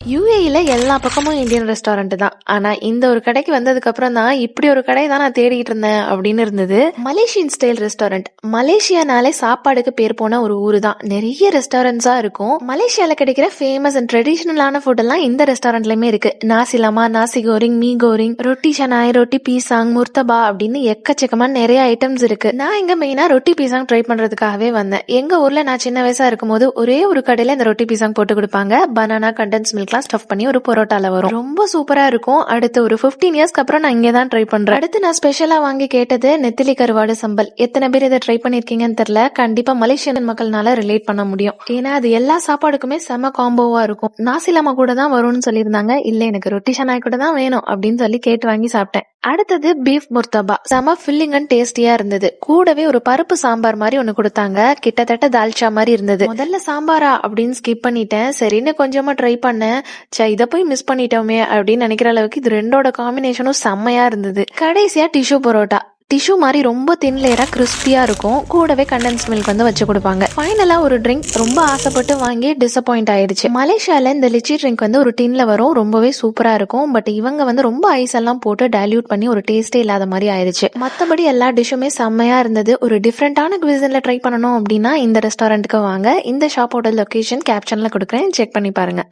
யுஏஇல எல்லா பக்கமும் Indian restaurant தான். ஆனா இந்த ஒரு கடைக்கு வந்ததுக்கு அப்புறம் தான் இப்படி ஒரு கடை தான் நான் தேடிட்டு இருந்தேன் அப்படின்னு இருந்தது. Malaysian style restaurant. மலேசியானாலே சாப்பாடுக்கு பேர் போன ஒரு ஊரு தான். நிறைய ரெஸ்டாரண்ட்ஸா இருக்கும். மலேசியால கிடைக்கிற ஃபேமஸ் அண்ட் ட்ரெடிஷனலான ஃபுட் எல்லாம் இந்த ரெஸ்டாரண்ட்லயுமே இருக்கு. நாசி லமா, நாசி கோரிங், மீ கோரிங், ரொட்டி சனாய், ரொட்டி பீசாங், முர்த்தபா அப்படின்னு எக்கச்சக்கமா நிறைய ஐட்டம்ஸ் இருக்கு. நான் இங்க மெயினா ரொட்டி பீசாங் ட்ரை பண்றதுக்காகவே வந்தேன். எங்க ஊர்ல நான் சின்ன வயசா இருக்கும் போது ஒரே ஒரு கடையில இந்த ரொட்டி பீசாங் போட்டு கொடுப்பாங்க. பனானா, கண்டன்ஸ் மில்க் ஸ்டஃப் பண்ணி ஒரு பரோட்டால வரும். ரொம்ப சூப்பரா இருக்கும். அடுத்து ஒரு 15 இயர்ஸ்க்கு அப்புறம் நான் இங்கே தான் ட்ரை பண்றேன். அடுத்து நான் ஸ்பெஷலா வாங்கி கேட்டது நெத்திலி கருவாடு சம்பல். எத்தனை பேர் இதை ட்ரை பண்ணிருக்கீங்கன்னு தெரியல. கண்டிப்பா மலேசியன் மக்கள்னால ரிலேட் பண்ண முடியும். ஏன்னா அது எல்லா சாப்பாடுக்குமே செம காம்போவா இருக்கும். நாசிலாமா கூட தான் வரும்னு சொல்லியிருந்தாங்க. இல்ல எனக்கு ரொட்டி ஷனாய் கூட தான் வேணும் அப்படின்னு சொல்லி கேட்டு வாங்கி சாப்பிட்டேன். அடுத்தது பீஃப் முர்த்தபா. செம ஃபில்லிங் அண்ட் டேஸ்டியா இருந்தது. கூடவே ஒரு பருப்பு சாம்பார் மாதிரி ஒண்ணு கொடுத்தாங்க. கிட்டத்தட்ட தால்ச்சா மாதிரி இருந்தது. முதல்ல சாம்பாரா அப்படின்னு ஸ்கிப் பண்ணிட்டேன். சரின்னு கொஞ்சமா ட்ரை பண்ணேன். இதை போய் மிஸ் பண்ணிட்டோமே அப்படின்னு நினைக்கிற அளவுக்கு இது ரெண்டோட காம்பினேஷனும் செம்மையா இருந்தது. கடைசியா டிஷ்யூ பரோட்டா. டிஷ்யூ மாதிரி ரொம்ப தின் லேயரா கிறிஸ்பியா இருக்கும். கூடவே கண்டன்ஸ் மில்க் வந்து வச்சு கொடுப்பாங்க. ஃபைனலா ஒரு ட்ரிங்க் ரொம்ப ஆசைப்பட்டு வாங்கி டிசப்பாயிண்ட் ஆயிடுச்சு. மலேசியால இந்த லிச்சி ட்ரிங்க் வந்து ஒரு டின்ல வரும். ரொம்பவே சூப்பரா இருக்கும். பட் இவங்க வந்து ரொம்ப ஐஸ் எல்லாம் போட்டு டைல்யூட் பண்ணி ஒரு டேஸ்டே இல்லாத மாதிரி ஆயிடுச்சு. மத்தபடி எல்லா டிஷ்ஷுமே செம்மையா இருந்தது. ஒரு டிஃப்ரெண்டான குவிசன்ல ட்ரை பண்ணணும் அப்படின்னா இந்த ரெஸ்டாரண்ட்டுக்கு வாங்க. இந்த ஷாப்போட லொகேஷன் கேப்ஷன்ல கொடுக்குறேன். செக் பண்ணி பாருங்க.